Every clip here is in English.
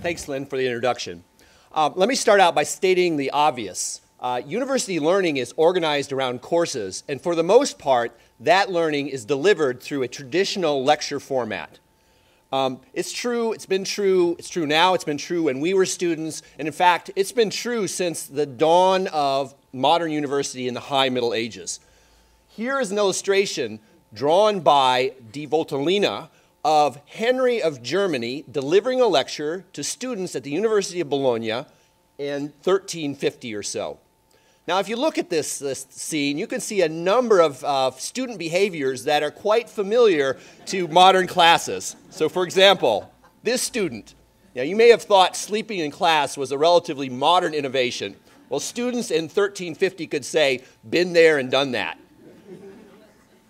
Thanks, Lynn, for the introduction. Let me start out by stating the obvious. University learning is organized around courses, and for the most part, that learning is delivered through a traditional lecture format. It's true, it's been true, it's true now, it's been true when we were students, and in fact, it's been true since the dawn of modern university in the high Middle Ages. Here is an illustration drawn by de Voltolina of Henry of Germany delivering a lecture to students at the University of Bologna in 1350 or so. Now, if you look at this scene, you can see a number of student behaviors that are quite familiar to modern classes. So, for example, this student. Now, you may have thought sleeping in class was a relatively modern innovation. Well, students in 1350 could say, been there and done that.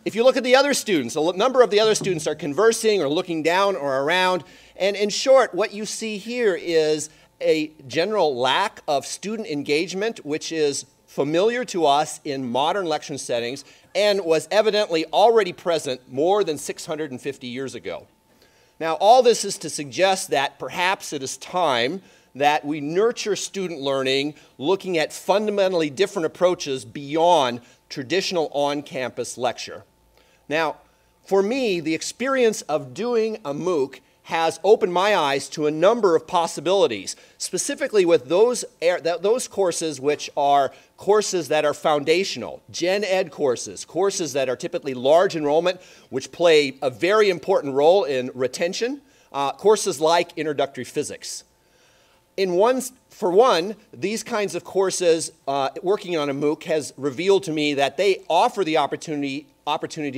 If you look at the other students, a number of the other students are conversing or looking down or around. And in short, what you see here is a general lack of student engagement, which is familiar to us in modern lecture settings and was evidently already present more than 650 years ago. Now, all this is to suggest that perhaps it is time that we nurture student learning looking at fundamentally different approaches beyond traditional on-campus lecture. Now, for me, the experience of doing a MOOC has opened my eyes to a number of possibilities, specifically with those courses which are courses that are foundational, gen ed courses, courses that are typically large enrollment, which play a very important role in retention, courses like introductory physics. For one, these kinds of courses, working on a MOOC has revealed to me that they offer the opportunity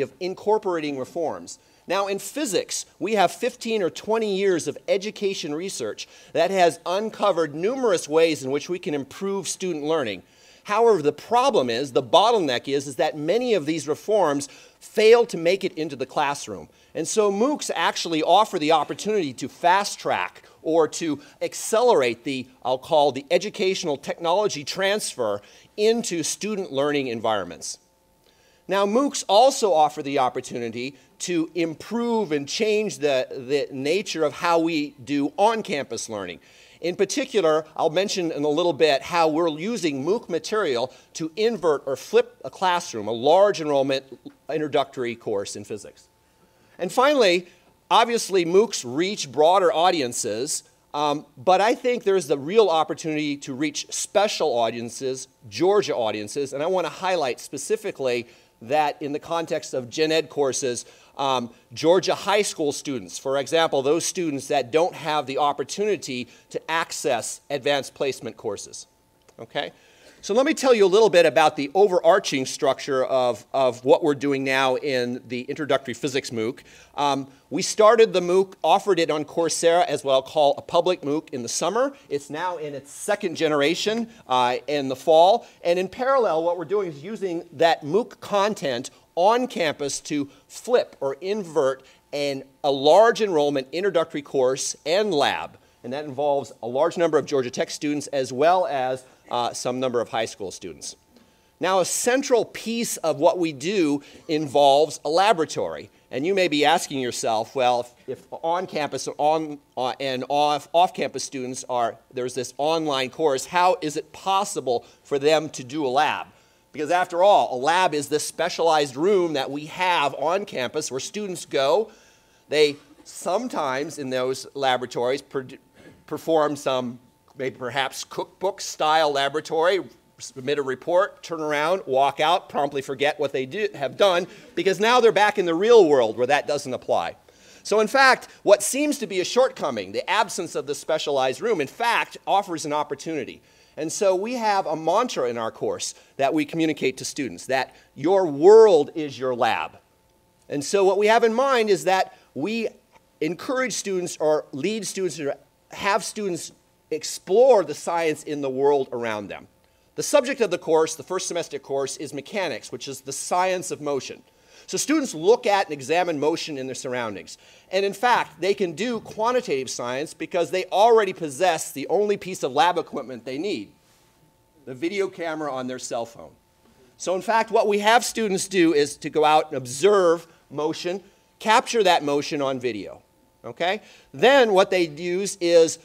of incorporating reforms. Now, in physics, we have 15 or 20 years of education research that has uncovered numerous ways in which we can improve student learning. However, the problem is, the bottleneck is that many of these reforms fail to make it into the classroom. And so MOOCs actually offer the opportunity to fast track or to accelerate I'll call the educational technology transfer into student learning environments. Now, MOOCs also offer the opportunity to improve and change the nature of how we do on-campus learning. In particular, I'll mention in a little bit how we're using MOOC material to invert or flip a classroom, a large enrollment introductory course in physics. And finally, obviously MOOCs reach broader audiences, but I think there's the real opportunity to reach special audiences, Georgia audiences, and I want to highlight specifically that in the context of gen ed courses, Georgia high school students, for example, those students that don't have the opportunity to access advanced placement courses. Okay? So let me tell you a little bit about the overarching structure of what we're doing now in the introductory physics MOOC. We started the MOOC, offered it on Coursera as what I'll call a public MOOC in the summer. It's now in its second generation in the fall. And in parallel, what we're doing is using that MOOC content on campus to flip or invert a large enrollment introductory course and lab. And that involves a large number of Georgia Tech students as well as some number of high school students. Now, a central piece of what we do involves a laboratory. And you may be asking yourself, well, if on-campus and off-campus students there's this online course, how is it possible for them to do a lab? Because after all, a lab is this specialized room that we have on campus where students go. They sometimes in those laboratories perform some maybe perhaps cookbook-style laboratory, submit a report, turn around, walk out, promptly forget what they have done, because now they're back in the real world where that doesn't apply. So in fact, what seems to be a shortcoming, the absence of the specialized room, in fact, offers an opportunity. And so we have a mantra in our course that we communicate to students, that your world is your lab. And so what we have in mind is that we encourage students or lead students to have students explore the science in the world around them. The subject of the course, the first semester course, is mechanics, which is the science of motion. So students look at and examine motion in their surroundings. And in fact, they can do quantitative science because they already possess the only piece of lab equipment they need, the video camera on their cell phone. So in fact, what we have students do is to go out and observe motion, capture that motion on video. Okay? Then what they use is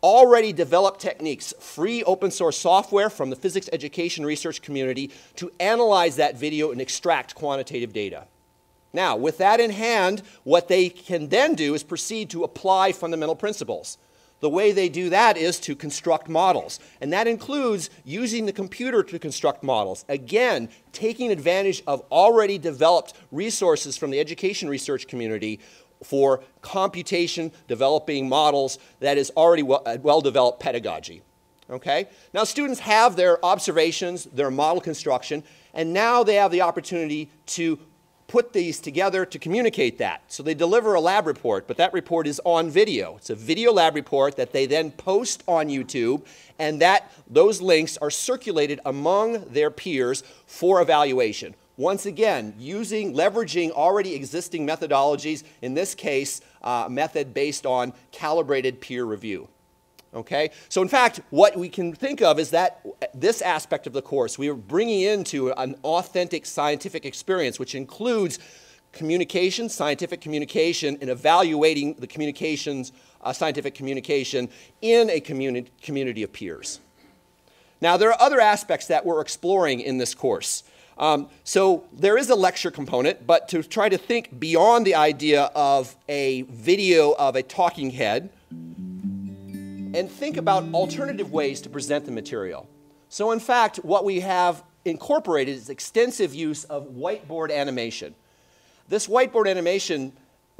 already developed techniques, free open source software from the physics education research community to analyze that video and extract quantitative data. Now, with that in hand, what they can then do is proceed to apply fundamental principles. The way they do that is to construct models, and that includes using the computer to construct models. Again, taking advantage of already developed resources from the education research community for computation, developing models that is already well-developed pedagogy. Okay? Now, students have their observations, their model construction, and now they have the opportunity to put these together to communicate that. So they deliver a lab report, but that report is on video. It's a video lab report that they then post on YouTube, and those links are circulated among their peers for evaluation. Once again, leveraging already existing methodologies, in this case, a method based on calibrated peer review. Okay? So in fact, what we can think of is that this aspect of the course, we are bringing into an authentic scientific experience, which includes communication, scientific communication, and evaluating the communications, scientific communication in a community of peers. Now, there are other aspects that we're exploring in this course. So there is a lecture component, but to try to think beyond the idea of a video of a talking head, and think about alternative ways to present the material. So in fact, what we have incorporated is extensive use of whiteboard animation. This whiteboard animation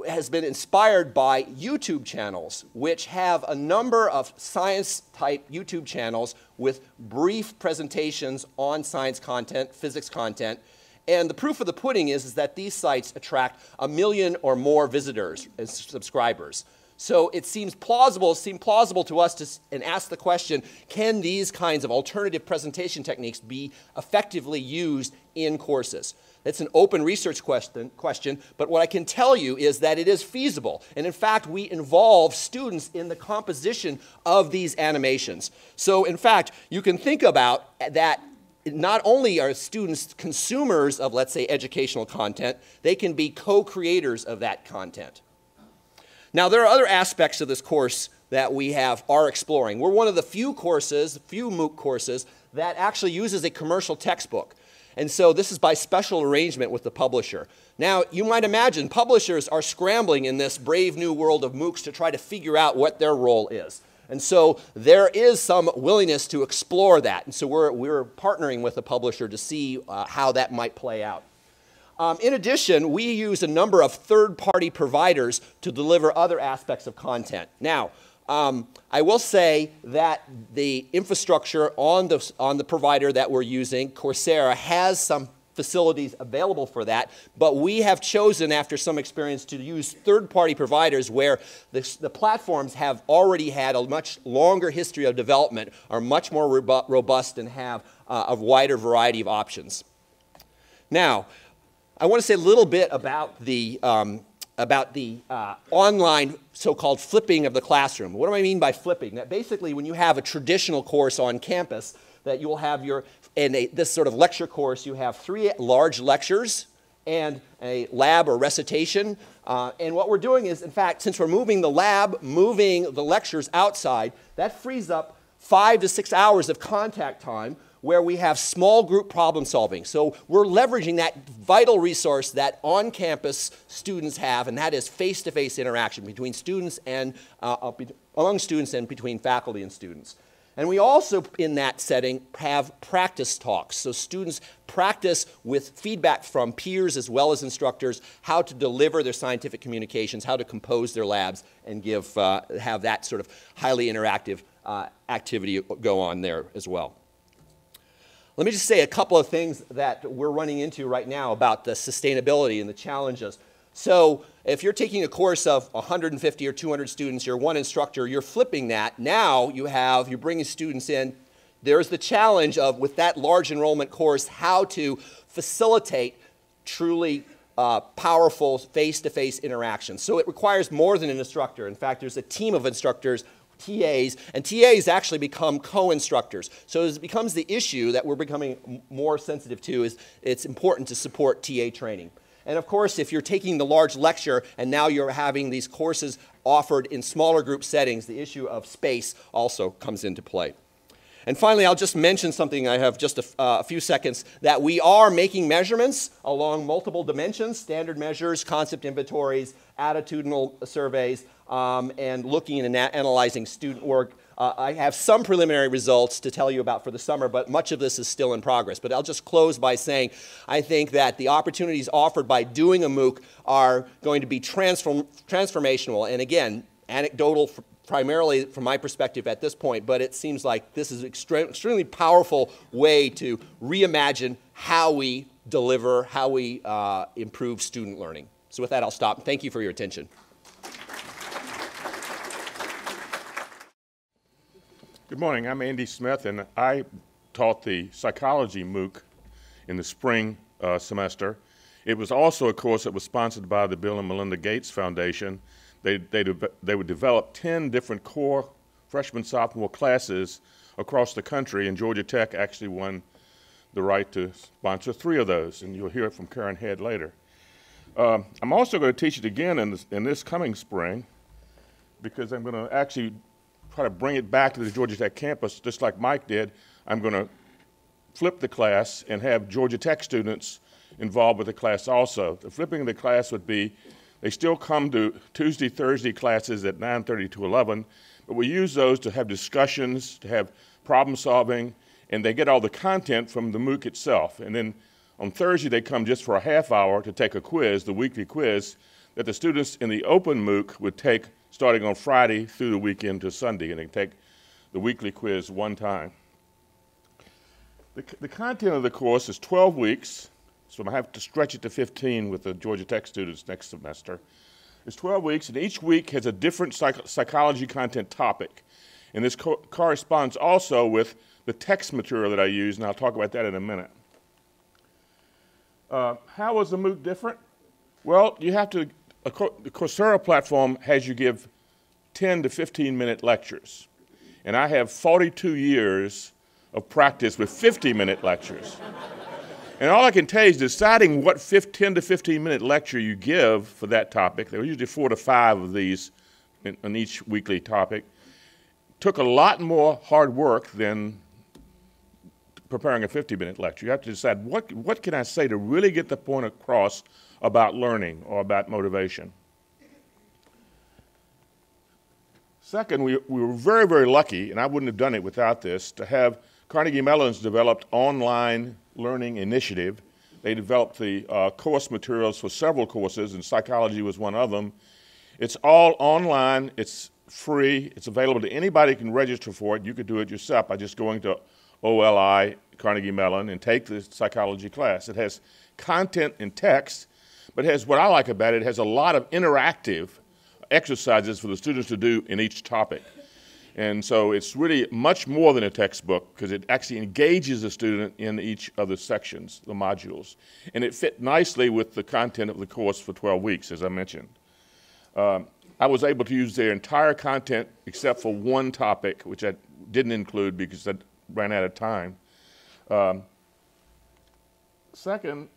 has been inspired by YouTube channels, which have a number of science-type YouTube channels with brief presentations on science content, physics content. And the proof of the pudding is that these sites attract 1 million or more visitors and subscribers. So it seemed plausible to us and ask the question, can these kinds of alternative presentation techniques be effectively used in courses? It's an open research question, but what I can tell you is that it is feasible. And in fact, we involve students in the composition of these animations. So in fact, you can think about that not only are students consumers of, let's say, educational content, they can be co-creators of that content. Now, there are other aspects of this course that we are exploring. We're one of the few MOOC courses, that actually uses a commercial textbook. And so this is by special arrangement with the publisher. Now, you might imagine publishers are scrambling in this brave new world of MOOCs to try to figure out what their role is. And so there is some willingness to explore that. And so we're partnering with the publisher to see how that might play out. In addition, we use a number of third-party providers to deliver other aspects of content. Now, I will say that the infrastructure on the provider that we're using, Coursera, has some facilities available for that, but we have chosen, after some experience, to use third-party providers where the platforms have already had a much longer history of development, are much more robust, and have a wider variety of options. Now, I want to say a little bit about the online so-called flipping of the classroom. What do I mean by flipping? That basically, when you have a traditional course on campus, that you will have this sort of lecture course, you have 3 large lectures and a lab or recitation. And what we're doing is, in fact, since we're moving the lectures outside, that frees up 5 to 6 hours of contact time where we have small group problem solving. So we're leveraging that vital resource that on-campus students have, and that is face-to-face interaction between students and among students and between faculty and students. And we also, in that setting, have practice talks. So students practice with feedback from peers as well as instructors how to deliver their scientific communications, how to compose their labs, and have that sort of highly interactive activity go on there as well. Let me just say a couple of things that we're running into right now about the sustainability and the challenges. So if you're taking a course of 150 or 200 students, you're one instructor, you're flipping that. Now you're bringing students in. There's the challenge of, with that large enrollment course, how to facilitate truly powerful face-to-face interactions. So it requires more than an instructor. In fact, there's a team of instructors, TAs, and TAs actually become co-instructors. So it becomes the issue that we're becoming more sensitive to is it's important to support TA training. And of course, if you're taking the large lecture and now you're having these courses offered in smaller group settings, the issue of space also comes into play. And finally, I'll just mention something, I have just a few seconds, that we are making measurements along multiple dimensions, standard measures, concept inventories, attitudinal surveys, and looking and analyzing student work. I have some preliminary results to tell you about for the summer, but much of this is still in progress. But I'll just close by saying I think that the opportunities offered by doing a MOOC are going to be transformational. And again, anecdotal primarily from my perspective at this point, but it seems like this is an extremely powerful way to reimagine how we deliver, how we improve student learning. So with that, I'll stop. Thank you for your attention. Good morning. I'm Andy Smith, and I taught the psychology MOOC in the spring semester. It was also a course that was sponsored by the Bill and Melinda Gates Foundation. They would develop 10 different core freshman, sophomore classes across the country, and Georgia Tech actually won the right to sponsor 3 of those, and you'll hear it from Karen Head later. I'm also going to teach it again in this coming spring, because I'm going to actually try to bring it back to the Georgia Tech campus, just like Mike did. I'm going to flip the class and have Georgia Tech students involved with the class also. The flipping of the class would be they still come to Tuesday, Thursday classes at 9:30 to 11, but we use those to have discussions, to have problem solving, and they get all the content from the MOOC itself. And then on Thursday, they come just for a half hour to take a quiz, the weekly quiz, that the students in the open MOOC would take starting on Friday through the weekend to Sunday, and they take the weekly quiz one time. The content of the course is 12 weeks. So I have to stretch it to 15 with the Georgia Tech students next semester. It's 12 weeks, and each week has a different psychology content topic. And this corresponds also with the text material that I use, and I'll talk about that in a minute. How is the MOOC different? Well, you have to, the Coursera platform has you give 10 to 15-minute lectures. And I have 42 years of practice with 50-minute lectures. And all I can tell you is deciding what 10 to 15-minute lecture you give for that topic. There were usually 4 to 5 of these on each weekly topic. Took a lot more hard work than preparing a 50-minute lecture. You have to decide what can I say to really get the point across about learning or about motivation. Second, we were very, very lucky, and I wouldn't have done it without this, to have Carnegie Mellon's developed online learning initiative. They developed the course materials for several courses, and psychology was one of them. It's all online, it's free, it's available to anybody who can register for it. You could do it yourself by just going to OLI, Carnegie Mellon, and take the psychology class. It has content and text, but it has, what I like about it, it has a lot of interactive exercises for the students to do in each topic. And so it's really much more than a textbook, because it actually engages the student in each of the sections, the modules. And it fit nicely with the content of the course for 12 weeks, as I mentioned. I was able to use their entire content except for one topic, which I didn't include because I ran out of time. Second,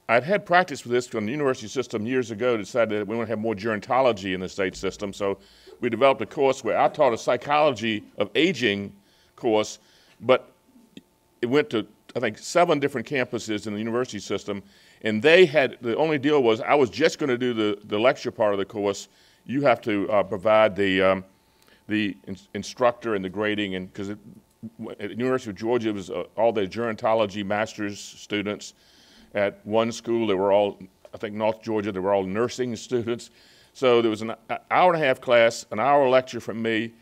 I'd had practice with this from the university system years ago, decided that we want to have more gerontology in the state system, so we developed a course where I taught a psychology of aging course, but it went to, I think, 7 different campuses in the university system, and they had, the only deal was I was just going to do the lecture part of the course. You have to provide the instructor and the grading, and because at the University of Georgia, it was all the gerontology master's students. At one school, they were all, I think North Georgia, they were all nursing students. So there was an hour-and-a-half class, an hour lecture from me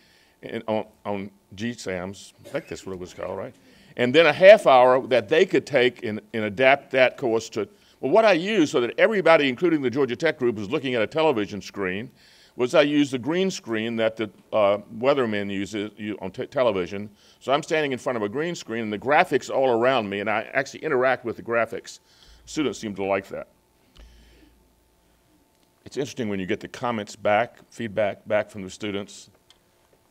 on GSAMS, I think that's what it was called, right? And then a half hour that they could take and adapt that course to, well, what I used so that everybody, including the Georgia Tech group, was looking at a television screen, was I used the green screen that the weathermen use on television. So I'm standing in front of a green screen, and the graphics all around me, and I actually interact with the graphics. Students seem to like that. It's interesting when you get the comments back, feedback back from the students.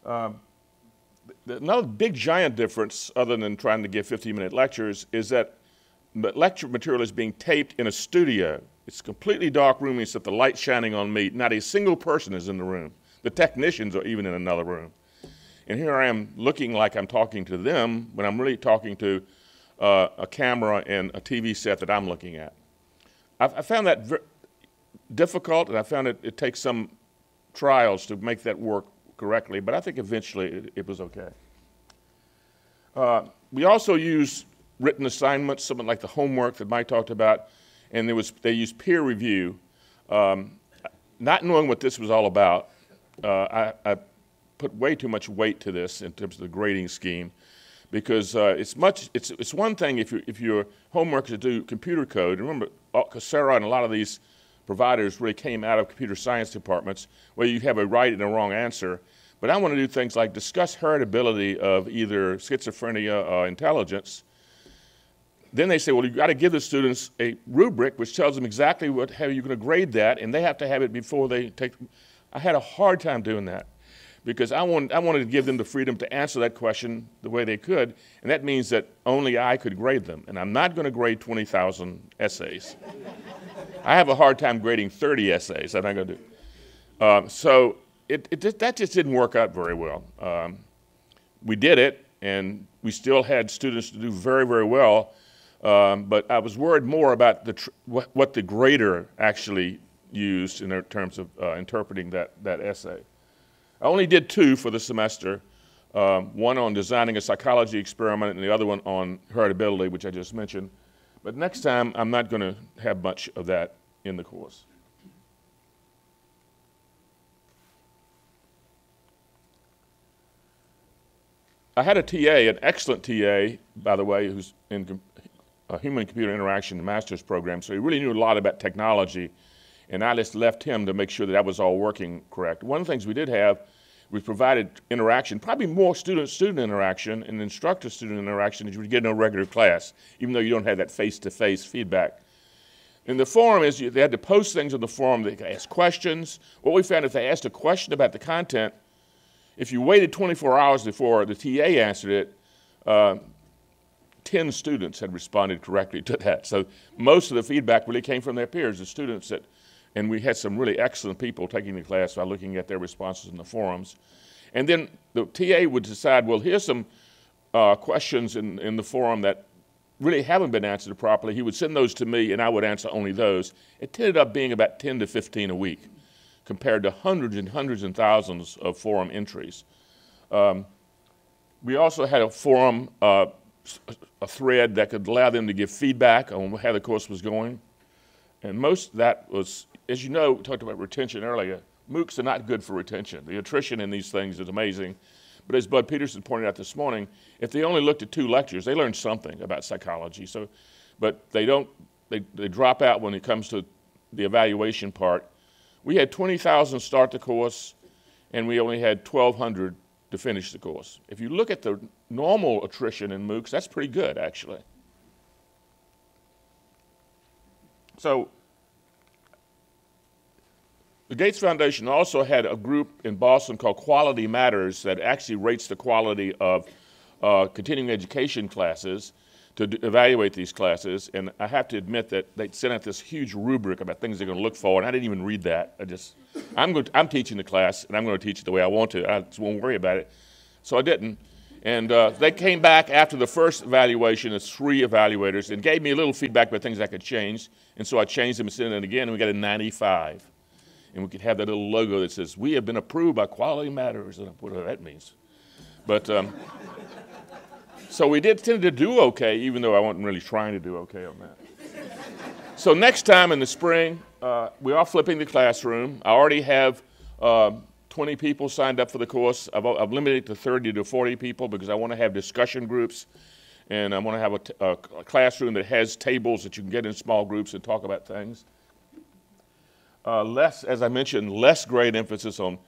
Another big giant difference, other than trying to give 15-minute lectures, is that lecture material is being taped in a studio. It's a completely dark room except the light shining on me. Not a single person is in the room. The technicians are even in another room. And here I am looking like I'm talking to them when I'm really talking to a camera and a TV set that I'm looking at. I found that difficult, and I found it takes some trials to make that work correctly, but I think eventually it was okay. We also use written assignments, something like the homework that Mike talked about, and they used peer review. Not knowing what this was all about, I put way too much weight to this in terms of the grading scheme, because it's one thing if your homework is to do computer code. Remember, Coursera and a lot of these providers really came out of computer science departments where you have a right and a wrong answer. But I want to do things like discuss heritability of either schizophrenia or intelligence. Then they say, well, you've got to give the students a rubric which tells them exactly how you're going to grade that, and they have to have it before they take. I had a hard time doing that because I wanted to give them the freedom to answer that question the way they could, and that means that only I could grade them. And I'm not going to grade 20,000 essays. I have a hard time grading 30 essays. I'm not going to do. So that just didn't work out very well. We did it, and we still had students to do very, very well. But I was worried more about what the grader actually used in terms of interpreting that essay. I only did 2 for the semester, one on designing a psychology experiment and the other one on heritability, which I just mentioned. But next time, I'm not going to have much of that in the course. I had a TA, an excellent TA, by the way, who's in a human-computer interaction master's program, so he really knew a lot about technology, and I just left him to make sure that was all working correct. One of the things we did have, we provided interaction, probably more student-student interaction and instructor-student interaction that you would get in a regular class, even though you don't have that face-to-face feedback. And the forum is, they had to post things on the forum, they could ask questions. What we found, if they asked a question about the content, if you waited 24 hours before the TA answered it, 10 students had responded correctly to that. So most of the feedback really came from their peers, the students and we had some really excellent people taking the class by looking at their responses in the forums. And then the TA would decide, well, here's some questions in the forum that really haven't been answered properly. He would send those to me, and I would answer only those. It ended up being about 10 to 15 a week, compared to hundreds and hundreds and thousands of forum entries. We also had a forum, a thread that could allow them to give feedback on how the course was going. And most of that was, as you know, we talked about retention earlier. MOOCs are not good for retention. The attrition in these things is amazing. But as Bud Peterson pointed out this morning, if they only looked at 2 lectures, they learned something about psychology. But they drop out when it comes to the evaluation part. We had 20,000 start the course, and we only had 1,200 to finish the course. If you look at the normal attrition in MOOCs, that's pretty good, actually. So the Gates Foundation also had a group in Boston called Quality Matters that actually rates the quality of continuing education classes to evaluate these classes. And I have to admit that they sent out this huge rubric about things they're going to look for, and I didn't even read that. I'm teaching the class, and I'm going to teach it the way I want to. I just won't worry about it. So I didn't. And they came back after the first evaluation as 3 evaluators and gave me a little feedback about things I could change. And so I changed them and sent it again, and we got a 95. And we could have that little logo that says, "We have been approved by Quality Matters," whatever that means. But so we tended to do okay, even though I wasn't really trying to do okay on that. So next time in the spring, we are flipping the classroom. I already have 20 people signed up for the course. I've limited it to 30 to 40 people because I want to have discussion groups, and I want to have a classroom that has tables that you can get in small groups and talk about things. As I mentioned, less great emphasis on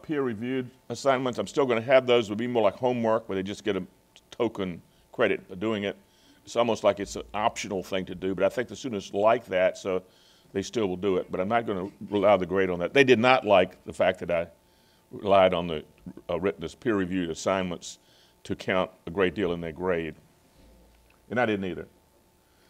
peer-reviewed assignments. I'm still going to have those. It would be more like homework where they just get a token credit for doing it. It's almost like it's an optional thing to do, but I think the students like that, so they still will do it. But I'm not going to allow the grade on that. They did not like the fact that I relied on the peer-reviewed assignments to count a great deal in their grade, and I didn't either.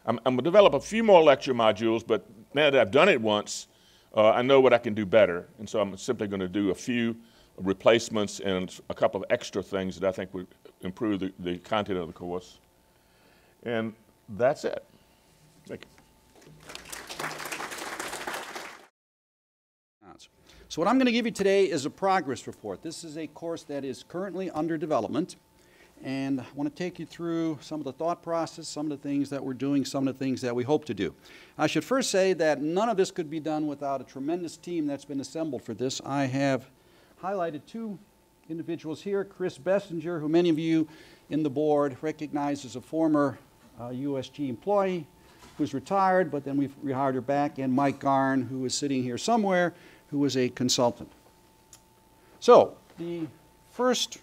I'm going to develop a few more lecture modules, but now that I've done it once, I know what I can do better. And so I'm simply going to do a few replacements and a couple of extra things that I think would improve the content of the course. And that's it. Thank you. So what I'm going to give you today is a progress report. This is a course that is currently under development, and I want to take you through some of the thought process, some of the things that we're doing, some of the things that we hope to do. I should first say that none of this could be done without a tremendous team that's been assembled for this. I have highlighted two individuals here, Chris Bessinger, who many of you in the board recognize as a former USG employee who's retired, but then we've rehired her back, and Mike Garn, who is sitting here somewhere, who is a consultant. So the first,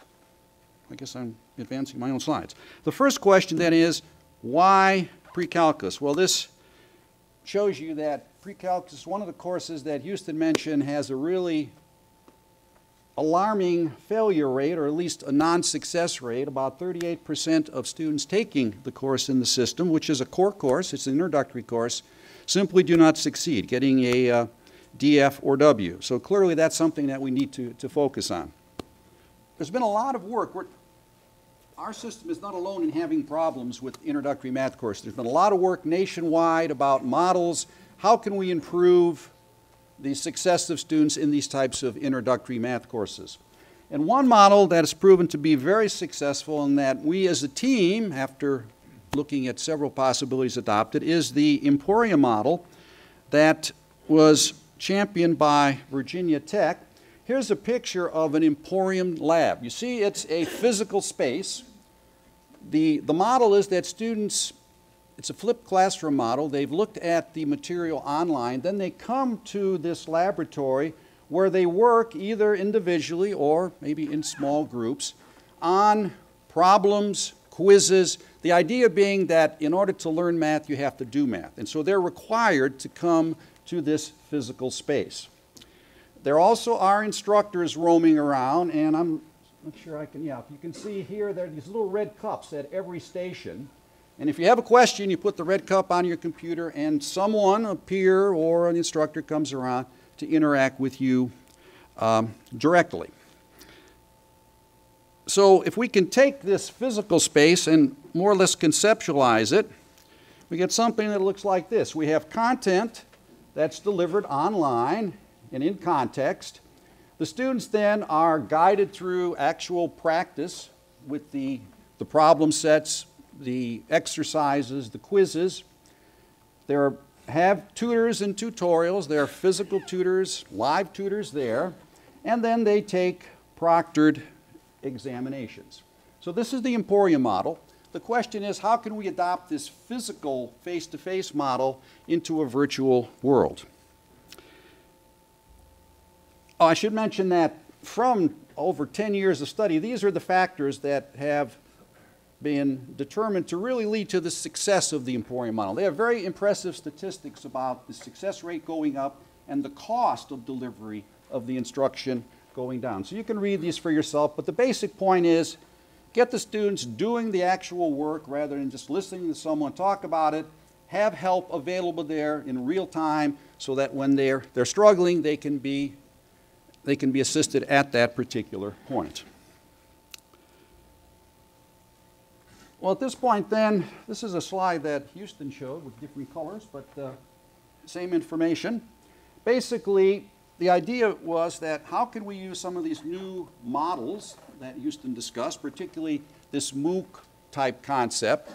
I guess I'm advancing my own slides. The first question then is, why pre-calculus? Well, this shows you that pre-calculus, one of the courses that Houston mentioned, has a really alarming failure rate, or at least a non-success rate. About 38% of students taking the course in the system, which is a core course, it's an introductory course, simply do not succeed, getting a DF or W. So clearly that's something that we need to focus on. There's been a lot of work. Our system is not alone in having problems with introductory math courses. There's been a lot of work nationwide about models. How can we improve the success of students in these types of introductory math courses? And one model that has proven to be very successful, and that we as a team, after looking at several possibilities adopted, is the Emporium model that was championed by Virginia Tech. Here's a picture of an Emporium lab. You see, it's a physical space. The model is that students, it's a flipped classroom model. They've looked at the material online. Then they come to this laboratory where they work either individually or maybe in small groups on problems, quizzes. The idea being that in order to learn math, you have to do math. And so they're required to come to this physical space. There also are instructors roaming around, and I'm not sure I can, yeah, if you can see here, there are these little red cups at every station. And if you have a question, you put the red cup on your computer, and someone, a peer or an instructor, comes around to interact with you directly. So if we can take this physical space and more or less conceptualize it, we get something that looks like this. We have content that's delivered online and in context. The students then are guided through actual practice with the problem sets, the exercises, the quizzes. There have tutors and tutorials. There are physical tutors, live tutors there, and then they take proctored examinations. So this is the Emporium model. The question is, how can we adopt this physical face-to-face model into a virtual world? Oh, I should mention that from over 10 years of study, these are the factors that have been determined to really lead to the success of the Emporium model. They have very impressive statistics about the success rate going up and the cost of delivery of the instruction going down. So you can read these for yourself, but the basic point is, get the students doing the actual work rather than just listening to someone talk about it. Have help available there in real time so that when they're struggling, they can be assisted at that particular point. Well, at this point then, this is a slide that Houston showed with different colors, but same information. Basically, the idea was that how can we use some of these new models that Houston discussed, particularly this MOOC type concept,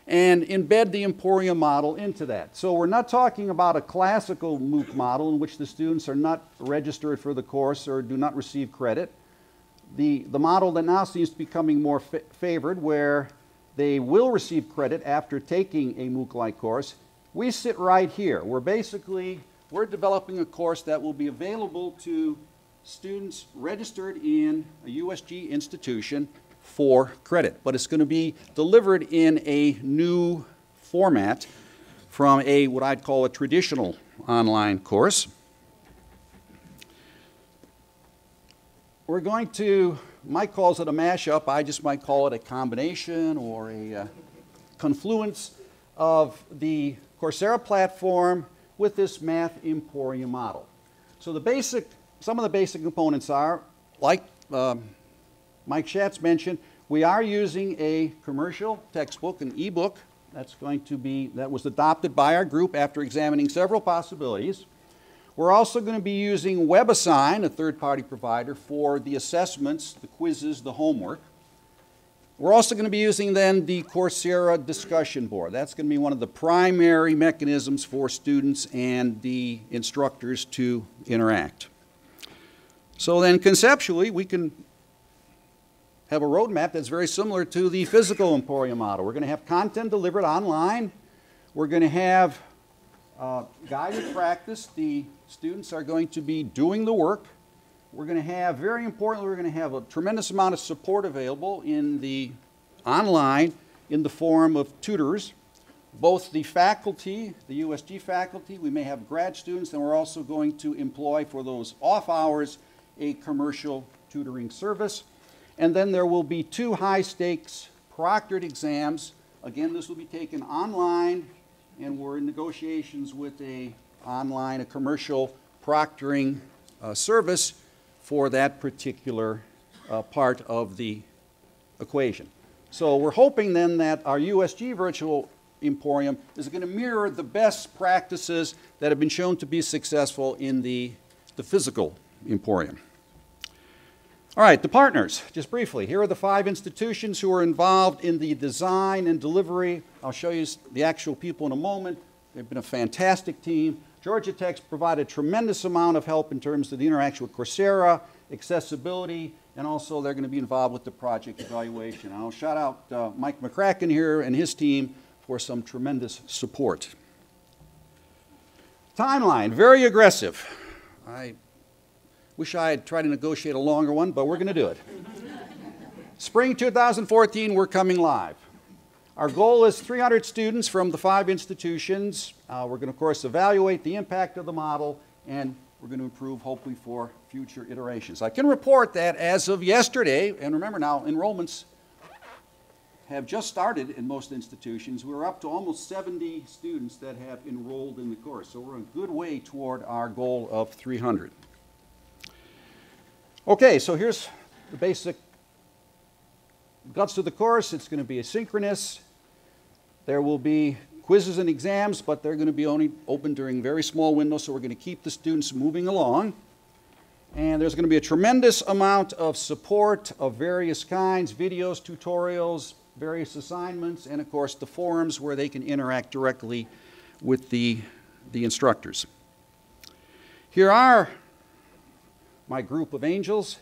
and embed the Emporium model into that. So we're not talking about a classical MOOC model in which the students are not registered for the course or do not receive credit. The model that now seems to be becoming more favored, where they will receive credit after taking a MOOC-like course. We sit right here. We're developing a course that will be available to students registered in a USG institution for credit, but it's going to be delivered in a new format from what I'd call a traditional online course. We're going to, Mike calls it a mashup, I just might call it a combination or a confluence of the Coursera platform with this Math Emporium model. So some of the basic components are, like Mike Schatz mentioned, we are using a commercial textbook, an ebook, that was adopted by our group after examining several possibilities. We're also going to be using WebAssign, a third-party provider, for the assessments, the quizzes, the homework. We're also going to be using then the Coursera discussion board. That's going to be one of the primary mechanisms for students and the instructors to interact. So then conceptually, we can have a roadmap that's very similar to the physical Emporium model. We're going to have content delivered online. We're going to have guided practice. The students are going to be doing the work. We're going to have, very importantly, we're going to have a tremendous amount of support available in the online in the form of tutors. Both the faculty, the USG faculty, we may have grad students, and we're also going to employ for those off hours a commercial tutoring service. And then there will be 2 high-stakes proctored exams. Again, this will be taken online, and we're in negotiations with a commercial proctoring service for that particular part of the equation. So we're hoping then that our USG Virtual Emporium is going to mirror the best practices that have been shown to be successful in the physical Emporium. All right, the partners, just briefly. Here are the 5 institutions who are involved in the design and delivery. I'll show you the actual people in a moment. They've been a fantastic team. Georgia Tech's provided a tremendous amount of help in terms of the interaction with Coursera, accessibility, and also they're going to be involved with the project evaluation. I'll shout out Mike McCracken here and his team for some tremendous support. Timeline, very aggressive. I wish I had tried to negotiate a longer one, but we're going to do it. Spring 2014, we're coming live. Our goal is 300 students from the 5 institutions. We're going to, of course, evaluate the impact of the model, and we're going to improve, hopefully, for future iterations. I can report that as of yesterday, and remember now, enrollments have just started in most institutions. We're up to almost 70 students that have enrolled in the course, so we're a good way toward our goal of 300. Okay, so here's the basic guts of the course. It's going to be asynchronous. There will be quizzes and exams, but they're going to be only open during very small windows, so we're going to keep the students moving along. And there's going to be a tremendous amount of support of various kinds, videos, tutorials, various assignments, and of course the forums where they can interact directly with the instructors. Here are my group of angels.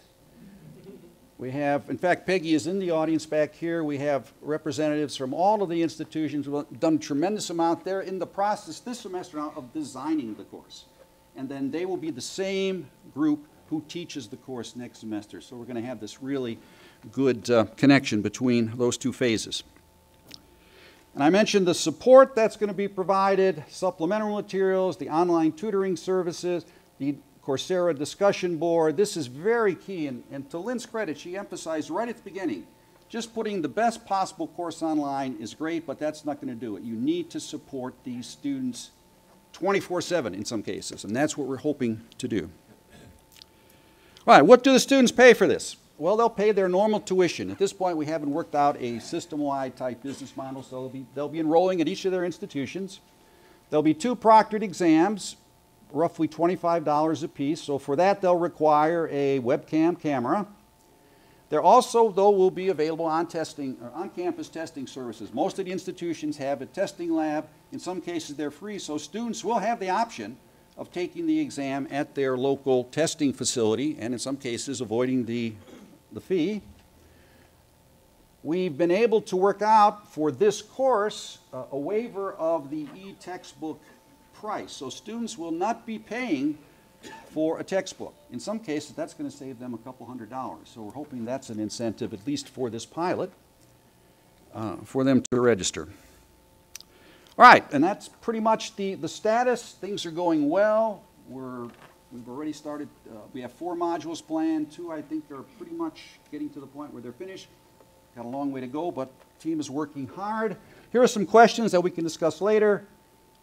We have, in fact, Peggy is in the audience back here. We have representatives from all of the institutions who have done a tremendous amount. They're in the process this semester now of designing the course. And then they will be the same group who teaches the course next semester. So we're going to have this really good connection between those 2 phases. And I mentioned the support that's going to be provided, supplemental materials, the online tutoring services, the Coursera discussion board. This is very key, and to Lynn's credit, she emphasized right at the beginning, just putting the best possible course online is great, but that's not going to do it. You need to support these students 24/7 in some cases, and that's what we're hoping to do. All right, what do the students pay for this? Well, they'll pay their normal tuition. At this point, we haven't worked out a system-wide type business model, so they'll be enrolling at each of their institutions. There'll be 2 proctored exams, roughly $25 a piece. So for that, they'll require a webcam camera. There also, though, will be available on-campus testing services. Most of the institutions have a testing lab. In some cases, they're free, so students will have the option of taking the exam at their local testing facility, and in some cases, avoiding the fee. We've been able to work out for this course a waiver of the e-textbook price. So students will not be paying for a textbook. In some cases, that's going to save them a couple $100. So we're hoping that's an incentive, at least for this pilot, for them to register. All right, and that's pretty much the status. Things are going well. We've already started. We have 4 modules planned. 2, I think, are pretty much getting to the point where they're finished. Got a long way to go, but team is working hard. Here are some questions that we can discuss later.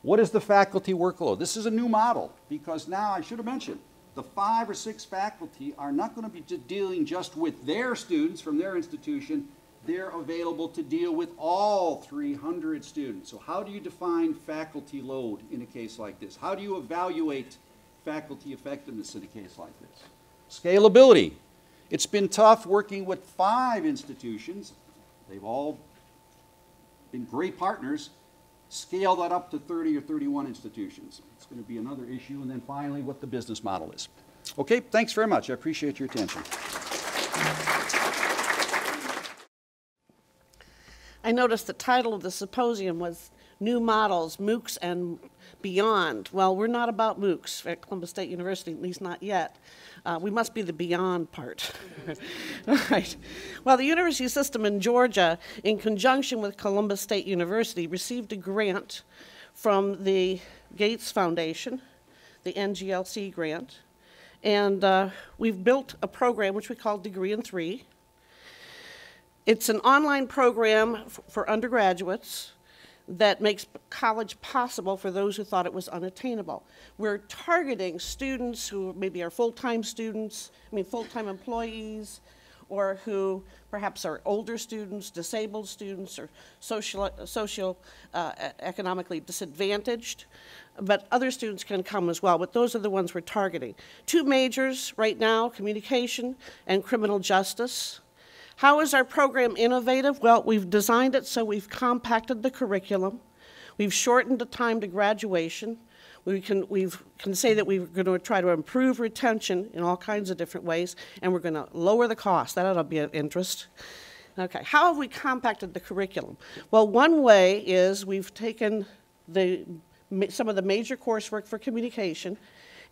What is the faculty workload? This is a new model because now, I should have mentioned, the 5 or 6 faculty are not going to be dealing just with their students from their institution. They're available to deal with all 300 students. So how do you define faculty load in a case like this? How do you evaluate faculty effectiveness in a case like this? Scalability. It's been tough working with 5 institutions. They've all been great partners. Scale that up to 30 or 31 institutions. It's going to be another issue. And then finally, what the business model is. Okay, thanks very much. I appreciate your attention. I noticed the title of the symposium was New Models, MOOCs and Beyond. Well, we're not about MOOCs at Columbus State University, at least not yet. We must be the beyond part. All right. Well, the university system in Georgia, in conjunction with Columbus State University, received a grant from the Gates Foundation, the NGLC grant, and we've built a program which we call Degree in 3. It's an online program for undergraduates that makes college possible for those who thought it was unattainable. We're targeting students who maybe are full-time students, full-time employees, or who perhaps are older students, disabled students, or economically disadvantaged. But other students can come as well, but those are the ones we're targeting. 2 majors right now, communication and criminal justice. How is our program innovative? Well, we've designed it so we've compacted the curriculum. We've shortened the time to graduation. We can say that we're going to try to improve retention in all kinds of different ways, and we're going to lower the cost. That ought to be of interest. Okay, how have we compacted the curriculum? Well, one way is we've taken some of the major coursework for communication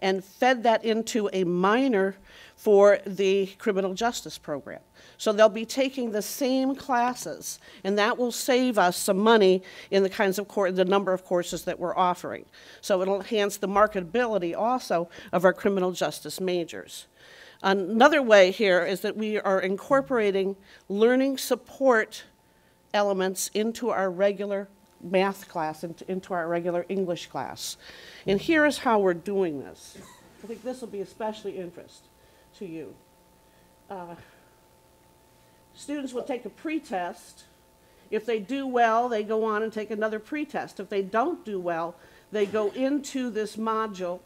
and fed that into a minor for the criminal justice program. So they'll be taking the same classes, and that will save us some money in the kinds of the number of courses that we're offering. So it'll enhance the marketability also of our criminal justice majors. Another way here is that we are incorporating learning support elements into our regular math class, into our regular English class. And here is how we're doing this. I think this will be especially interest to you. Students will take a pretest. If they do well, they go on and take another pretest. If they don't do well, they go into this module,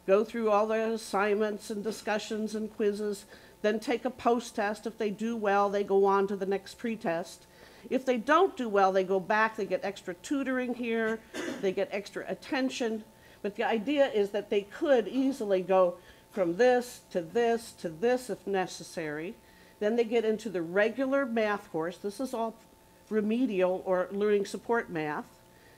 go through all the assignments and discussions and quizzes, then take a post-test. If they do well, they go on to the next pretest. If they don't do well, they go back, they get extra tutoring here, they get extra attention. But the idea is that they could easily go from this to this to this if necessary. Then they get into the regular math course. This is all remedial or learning support math.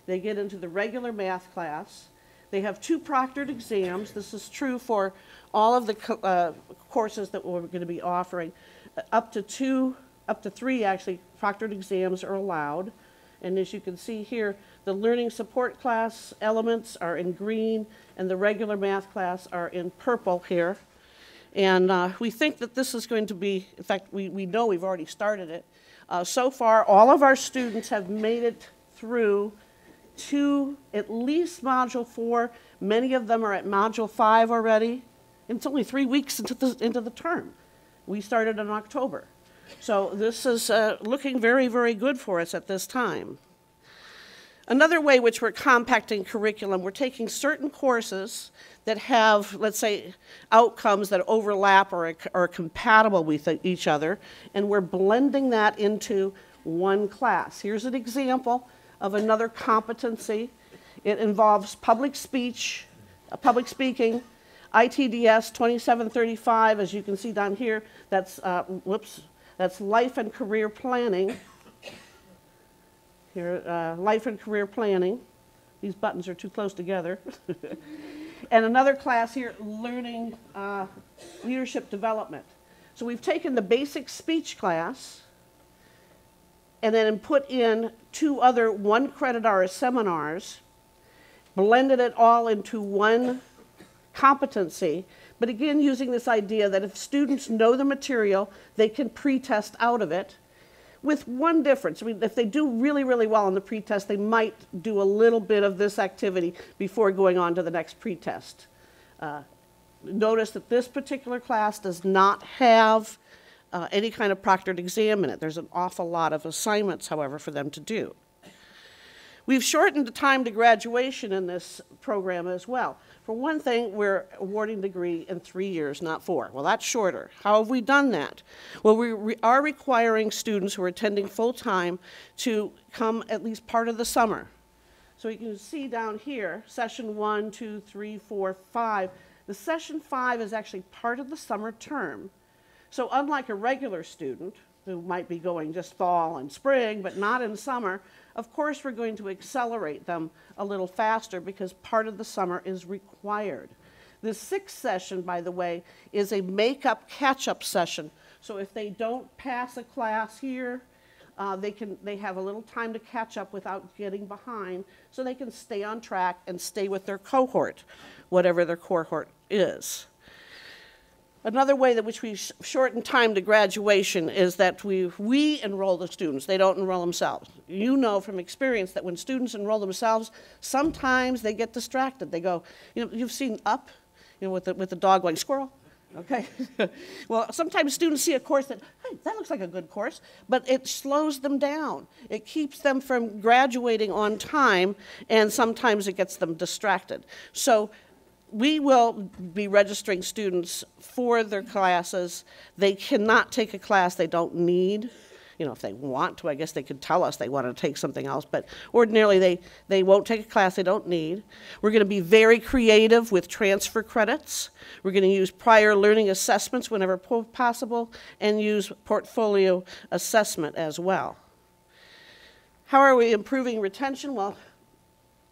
They get into the regular math class. They have 2 proctored exams. This is true for all of the courses that we're going to be offering. Up to 3 actually proctored exams are allowed. And as you can see here, the learning support class elements are in green and the regular math class are in purple here. And we think that this is going to be, in fact, we know we've already started it. So far, all of our students have made it through to at least Module 4. Many of them are at Module 5 already. And it's only 3 weeks into the term. We started in October. So this is looking very, very good for us at this time. Another way which we're compacting curriculum, we're taking certain courses that have, let's say, outcomes that overlap or are compatible with each other, and we're blending that into one class. Here's an example of another competency. It involves public speaking, ITDS 2735, as you can see down here, that's life and career planning. Here, life and career planning. These buttons are too close together. And another class here, learning leadership development. So we've taken the basic speech class and then put in 2 other 1 credit hour seminars, blended it all into one competency, but again using this idea that if students know the material, they can pretest out of it. with one difference. I mean, if they do really, really well on the pretest, they might do a little bit of this activity before going on to the next pretest. Notice that this particular class does not have any kind of proctored exam in it. There's an awful lot of assignments, however, for them to do. We've shortened the time to graduation in this program as well. For one thing, we're awarding degree in 3 years, not 4. Well, that's shorter. How have we done that? Well, we are requiring students who are attending full-time to come at least part of the summer. So you can see down here, session 1, 2, 3, 4, 5. The session 5 is actually part of the summer term. So unlike a regular student who might be going just fall and spring, but not in summer, of course we're going to accelerate them a little faster because part of the summer is required. The 6th session, by the way, is a make-up, catch-up session. So if they don't pass a class here, they have a little time to catch up without getting behind, so they can stay on track and stay with their cohort, whatever their cohort is. Another way that which we shorten time to graduation is that we enroll the students. They don't enroll themselves. You know from experience that when students enroll themselves, sometimes they get distracted. They go, you've seen Up, with the dog going, squirrel, okay? Well, sometimes students see a course that, hey, that looks like a good course, but it slows them down. It keeps them from graduating on time, and sometimes it gets them distracted. So we will be registering students for their classes. They cannot take a class they don't need. If they want to, I guess they could tell us they want to take something else, but ordinarily they won't take a class they don't need. We're going to be very creative with transfer credits. We're going to use prior learning assessments whenever possible and use portfolio assessment as well. How are we improving retention? Well,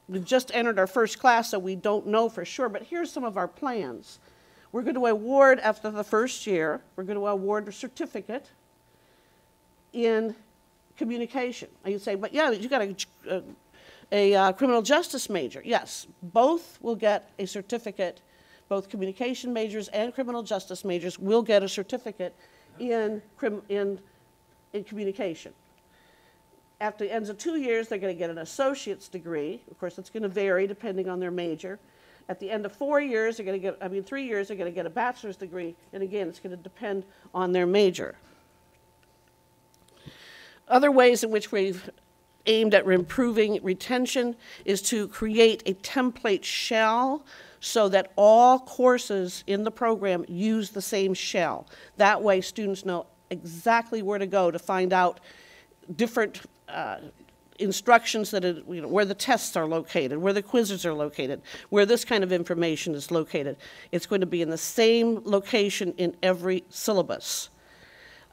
we've just entered our first class, so we don't know for sure, but here's some of our plans. We're going to award, after the first year, we're going to award a certificate in communication. And you say, but yeah, you got a criminal justice major. Yes, both will get a certificate. Both communication majors and criminal justice majors will get a certificate in communication. After the ends of 2 years, they're going to get an associate's degree. Of course, it's going to vary depending on their major. At the end of 3 years, they're going to get a bachelor's degree. And again, it's going to depend on their major. Other ways in which we've aimed at improving retention is to create a template shell so that all courses in the program use the same shell. That way, students know exactly where to go to find out different instructions that where the tests are located, where the quizzes are located, where this kind of information is located. It's going to be in the same location in every syllabus.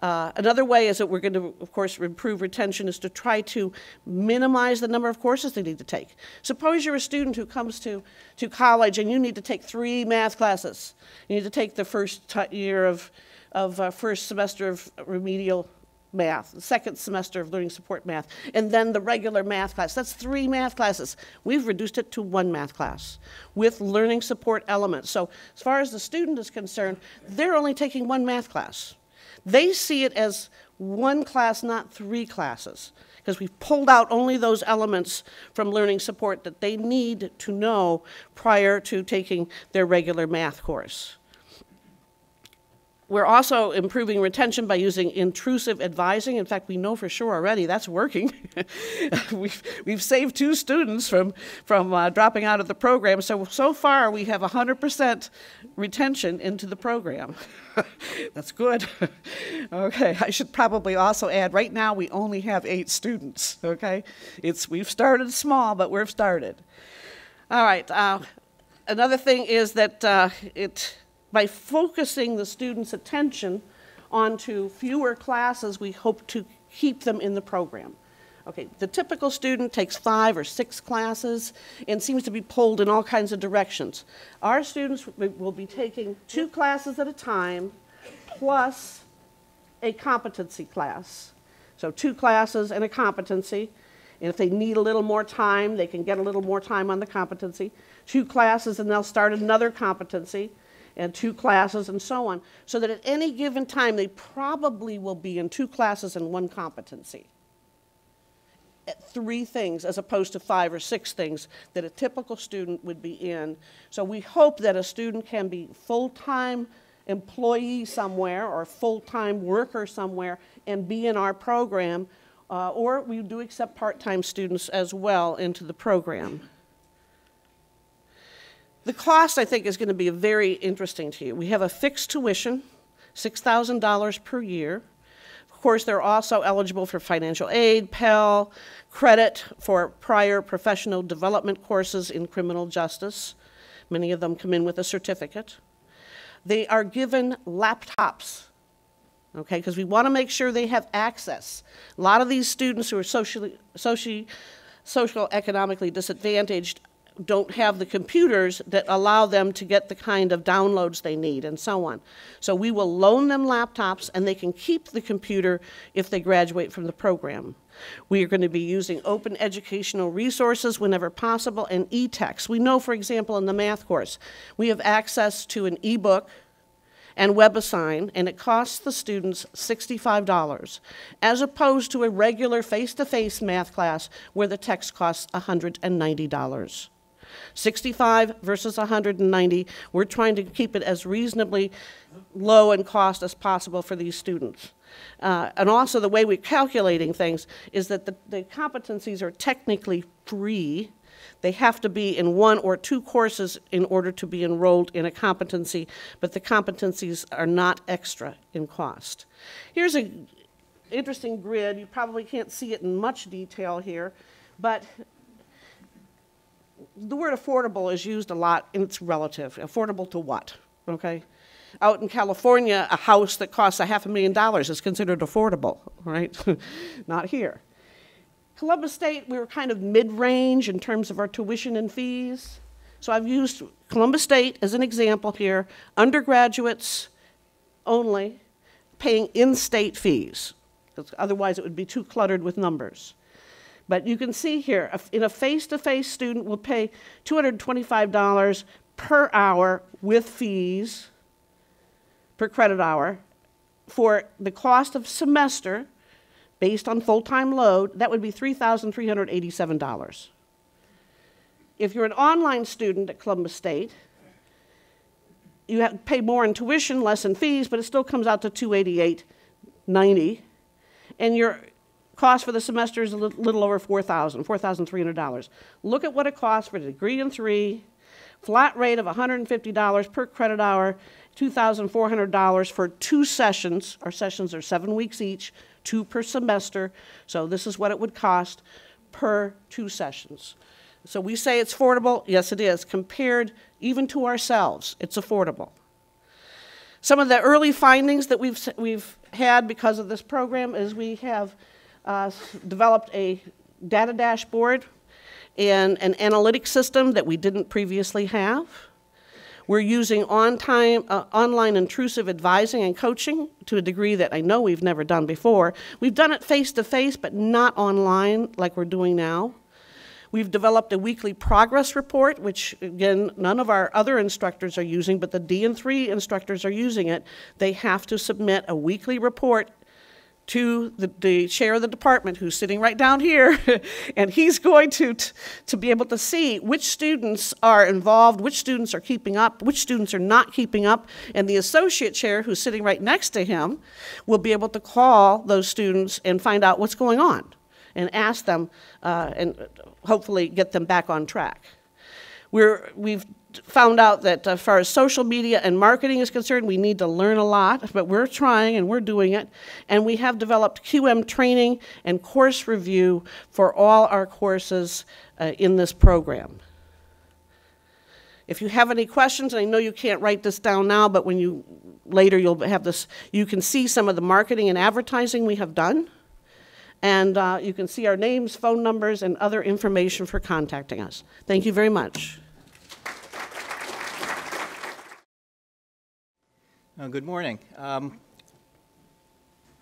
Another way is that we're going to, of course, improve retention is to try to minimize the number of courses they need to take. Suppose you're a student who comes to college and you need to take 3 math classes. You need to take the first year of first semester of remedial math, the second semester of learning support math, and then the regular math class. That's 3 math classes. We've reduced it to 1 math class with learning support elements. So as far as the student is concerned, they're only taking 1 math class. They see it as 1 class, not 3 classes, because we've pulled out only those elements from learning support that they need to know prior to taking their regular math course. We're also improving retention by using intrusive advising. In fact, we know for sure already that's working. we've saved 2 students from dropping out of the program. So far, we have 100% retention into the program. That's good. Okay, I should probably also add, right now we only have 8 students, okay? We've started small, but we've started. All right, another thing is that by focusing the students' attention onto fewer classes, we hope to keep them in the program. Okay, the typical student takes 5 or 6 classes and seems to be pulled in all kinds of directions. Our students will be taking 2 classes at a time plus a competency class. So 2 classes and a competency. And if they need a little more time, they can get a little more time on the competency. 2 classes and they'll start another competency. and 2 classes and so on, so that at any given time they probably will be in 2 classes and 1 competency. At 3 things as opposed to 5 or 6 things that a typical student would be in. So we hope that a student can be full-time employee somewhere or full-time worker somewhere and be in our program, or we do accept part-time students as well into the program. The cost, I think, is going to be very interesting to you. We have a fixed tuition, $6,000 per year. Of course, they're also eligible for financial aid, Pell, credit for prior professional development courses in criminal justice. Many of them come in with a certificate. They are given laptops, okay, because we want to make sure they have access. A lot of these students who are socioeconomically disadvantaged don't have the computers that allow them to get the kind of downloads they need and so on. So we will loan them laptops and they can keep the computer if they graduate from the program. We are going to be using open educational resources whenever possible and e-text. We know, for example, in the math course, we have access to an e-book and WebAssign, and it costs the students $65, as opposed to a regular face-to-face math class where the text costs $190. 65 versus 190. We're trying to keep it as reasonably low in cost as possible for these students. And also the way we're calculating things is that the competencies are technically free. They have to be in 1 or 2 courses in order to be enrolled in a competency, but the competencies are not extra in cost. Here's an interesting grid. You probably can't see it in much detail here, but the word affordable is used a lot, and it's relative. Affordable to what, okay? Out in California, a house that costs $500,000 is considered affordable, right? Not here. Columbus State, we were kind of mid-range in terms of our tuition and fees. So I've used Columbus State as an example here. Undergraduates only paying in-state fees. Otherwise, it would be too cluttered with numbers. But you can see here, in a face-to-face student will pay $225 per hour with fees per credit hour. For the cost of semester, based on full-time load, that would be $3,387. If you're an online student at Columbus State, you have to pay more in tuition, less in fees, but it still comes out to $288.90. And your cost for the semester is a little over $4,300. Look at what it costs for a degree in 3, flat rate of $150 per credit hour, $2,400 for 2 sessions. Our sessions are 7 weeks each, 2 per semester. So this is what it would cost per 2 sessions. So we say it's affordable. Yes, it is. Compared even to ourselves, it's affordable. Some of the early findings that we've had because of this program is we have developed a data dashboard and an analytics system that we didn't previously have. We're using online intrusive advising and coaching to a degree that I know we've never done before. We've done it face-to-face, but not online like we're doing now. We've developed a weekly progress report, which, again, none of our other instructors are using, but the D and 3 instructors are using it. They have to submit a weekly report to the chair of the department, who's sitting right down here, and he's going to be able to see which students are involved, which students are keeping up, which students are not keeping up, and the associate chair, who's sitting right next to him, will be able to call those students and find out what's going on and ask them and hopefully get them back on track. We've found out that as far as social media and marketing is concerned, we need to learn a lot, but we're trying and we're doing it. And we have developed QM training and course review for all our courses in this program. If you have any questions, and I know you can't write this down now, but later you'll have this, you can see some of the marketing and advertising we have done. And you can see our names, phone numbers, and other information for contacting us. Thank you very much. Good morning.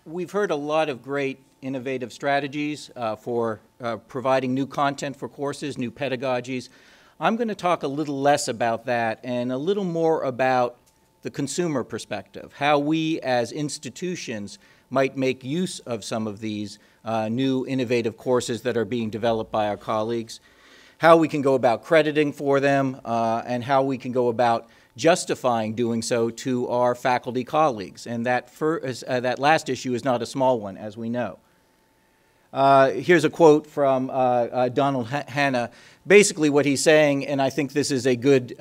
We've heard a lot of great innovative strategies for providing new content for courses, new pedagogies. I'm going to talk a little less about that and a little more about the consumer perspective, how we as institutions might make use of some of these new innovative courses that are being developed by our colleagues, how we can go about crediting for them, and how we can go about justifying doing so to our faculty colleagues. And that last issue is not a small one, as we know. Here's a quote from Donald Hanna. Basically what he's saying, and I think this is a good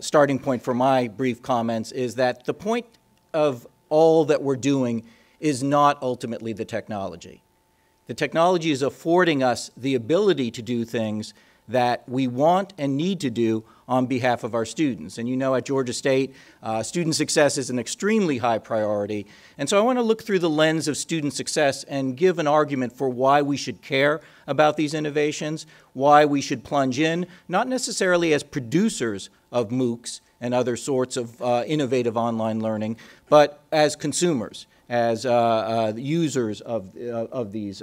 starting point for my brief comments, is that the point of all that we're doing is not ultimately the technology. The technology is affording us the ability to do things that we want and need to do on behalf of our students. And you know, at Georgia State, student success is an extremely high priority. And so I want to look through the lens of student success and give an argument for why we should care about these innovations, why we should plunge in, not necessarily as producers of MOOCs and other sorts of innovative online learning, but as consumers, as users of these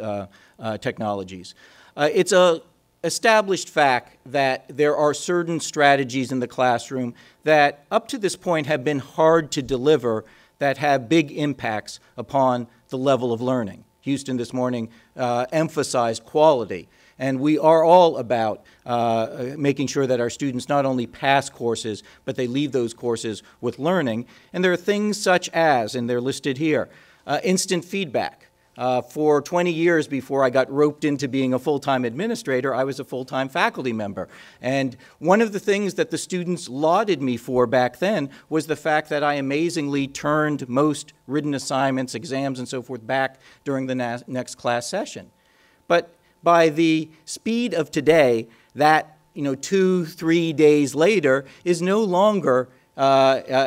technologies. It's a established fact that there are certain strategies in the classroom that up to this point have been hard to deliver that have big impacts upon the level of learning. Houston this morning emphasized quality, and we are all about making sure that our students not only pass courses, but they leave those courses with learning. And there are things such as, and they're listed here, instant feedback. For 20 years before I got roped into being a full-time administrator, I was a full-time faculty member. And one of the things that the students lauded me for back then was the fact that I amazingly turned most written assignments, exams, and so forth back during the next class session. But by the speed of today, that 2-3 days later is no longer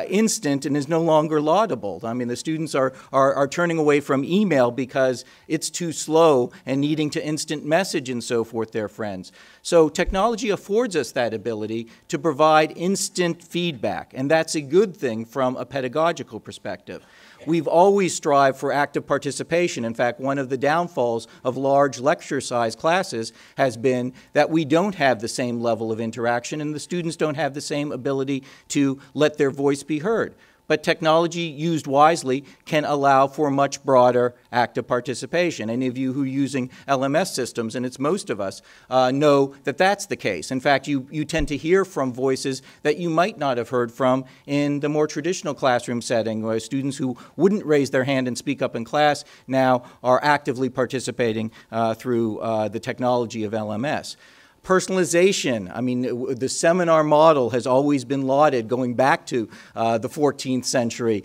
instant and is no longer laudable. I mean, the students are turning away from email because it's too slow and needing to instant message and so forth their friends. So technology affords us that ability to provide instant feedback, and that's a good thing from a pedagogical perspective. We've always strived for active participation. In fact, one of the downfalls of large lecture-size classes has been that we don't have the same level of interaction and the students don't have the same ability to let their voice be heard. But technology used wisely can allow for much broader active participation. Any of you who are using LMS systems, and it's most of us, know that that's the case. In fact, you tend to hear from voices that you might not have heard from in the more traditional classroom setting, where students who wouldn't raise their hand and speak up in class now are actively participating through the technology of LMS. Personalization. I mean, the seminar model has always been lauded, going back to the 14th century,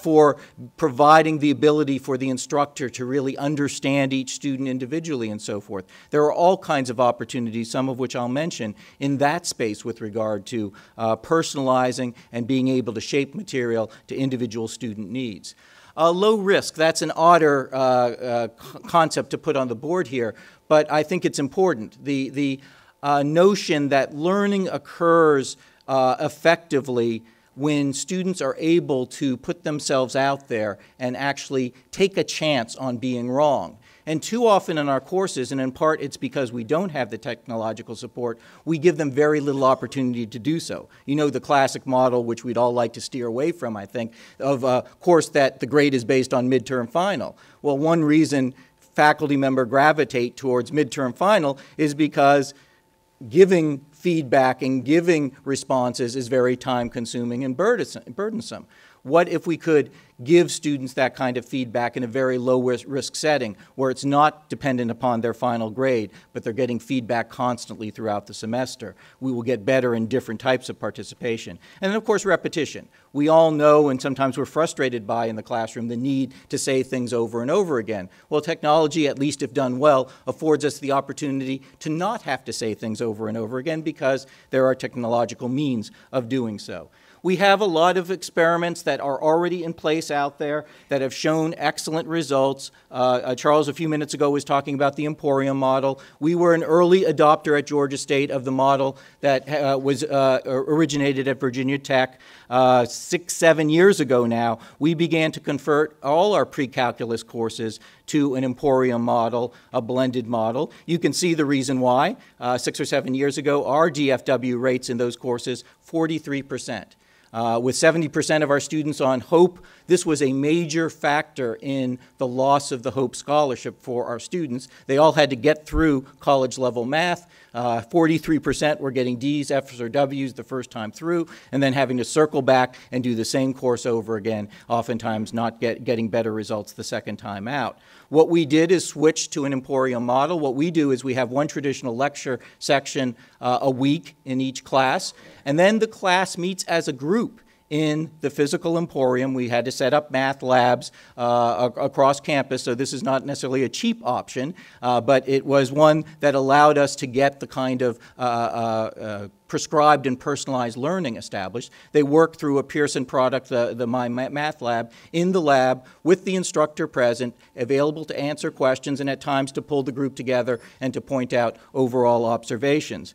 for providing the ability for the instructor to really understand each student individually and so forth. There are all kinds of opportunities, some of which I'll mention, in that space with regard to personalizing and being able to shape material to individual student needs. Low risk, that's an odder concept to put on the board here, but I think it's important. The notion that learning occurs effectively when students are able to put themselves out there and actually take a chance on being wrong. And too often in our courses, and in part it's because we don't have the technological support, we give them very little opportunity to do so. You know the classic model, which we'd all like to steer away from, I think, of a course that the grade is based on midterm final. Well, one reason faculty members gravitate towards midterm final is because giving feedback and giving responses is very time-consuming and burdensome. What if we could give students that kind of feedback in a very low-risk setting where it's not dependent upon their final grade, but they're getting feedback constantly throughout the semester? We will get better in different types of participation. And then, of course, repetition. We all know, and sometimes we're frustrated by in the classroom, the need to say things over and over again. Well, technology, at least if done well, affords us the opportunity to not have to say things over and over again because there are technological means of doing so. We have a lot of experiments that are already in place out there that have shown excellent results. Charles, a few minutes ago, was talking about the Emporium model. We were an early adopter at Georgia State of the model that was originated at Virginia Tech. 6-7 years ago now, we began to convert all our pre-calculus courses to an Emporium model, a blended model. You can see the reason why. 6 or 7 years ago, our DFW rates in those courses, 43%. With 70% of our students on HOPE, this was a major factor in the loss of the HOPE scholarship for our students. They all had to get through college-level math. 43% were getting D's, F's, or W's the first time through, and then having to circle back and do the same course over again, oftentimes not getting better results the second time out. What we did is switch to an emporium model. What we do is we have one traditional lecture section a week in each class, and then the class meets as a group in the physical emporium. We had to set up math labs across campus, so this is not necessarily a cheap option, but it was one that allowed us to get the kind of prescribed and personalized learning established. They work through a Pearson product, the My Math Lab, in the lab with the instructor present, available to answer questions and at times to pull the group together and to point out overall observations.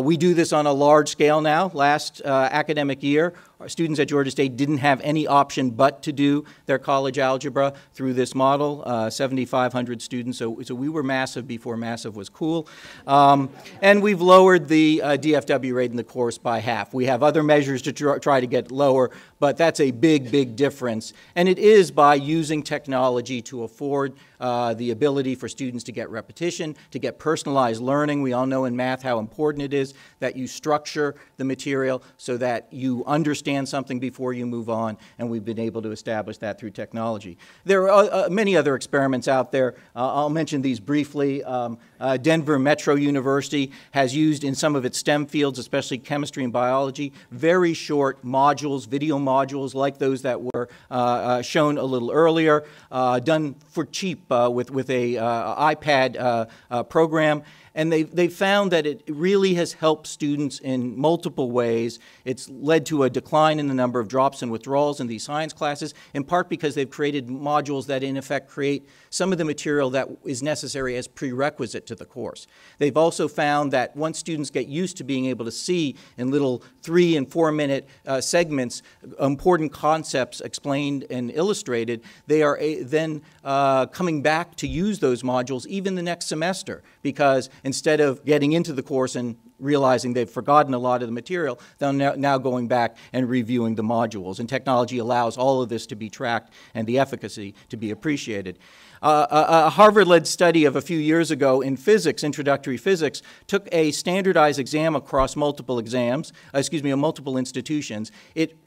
We do this on a large scale now. Last academic year, our students at Georgia State didn't have any option but to do their college algebra through this model, 7,500 students, so we were massive before massive was cool. And we've lowered the DFW rate in the course by half. We have other measures to try to get lower, but that's a big, big difference. And it is by using technology to afford the ability for students to get repetition, to get personalized learning. We all know in math how important it is that you structure the material so that you understand something before you move on, and we've been able to establish that through technology. There are many other experiments out there. I'll mention these briefly. Denver Metro University has used in some of its STEM fields, especially chemistry and biology, very short modules, video modules like those that were shown a little earlier, done for cheap with a iPad program. And they found that it really has helped students in multiple ways. It's led to a decline in the number of drops and withdrawals in these science classes, in part because they've created modules that in effect create some of the material that is necessary as prerequisite to the course. They've also found that once students get used to being able to see in little 3- and 4-minute segments important concepts explained and illustrated, they are then coming back to use those modules even the next semester, because instead of getting into the course and realizing they've forgotten a lot of the material, they're now going back and reviewing the modules. And technology allows all of this to be tracked and the efficacy to be appreciated. A Harvard-led study of a few years ago in physics, introductory physics, took a standardized exam across multiple multiple institutions. It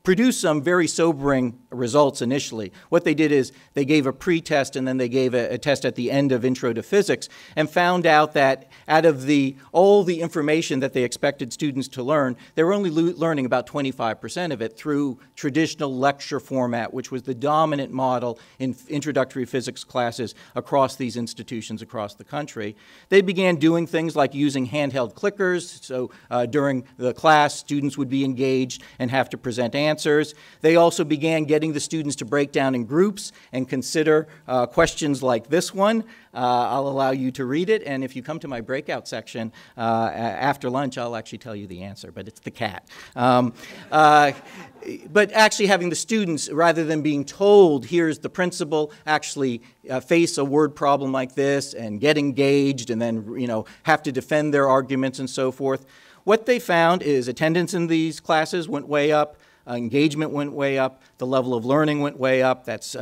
produced some very sobering results initially. What they did is they gave a pre-test and then they gave a test at the end of Intro to Physics, and found out that out of all the information that they expected students to learn, they were only learning about 25% of it through traditional lecture format, which was the dominant model in introductory physics classes across these institutions across the country. They began doing things like using handheld clickers, so during the class, students would be engaged and have to present answers. They also began getting the students to break down in groups and consider questions like this one. I'll allow you to read it, and if you come to my breakout section after lunch, I'll actually tell you the answer, but it's the cat. But actually having the students, rather than being told, here's the principle, actually face a word problem like this and get engaged and then have to defend their arguments and so forth. What they found is attendance in these classes went way up. Engagement went way up, the level of learning went way up. That's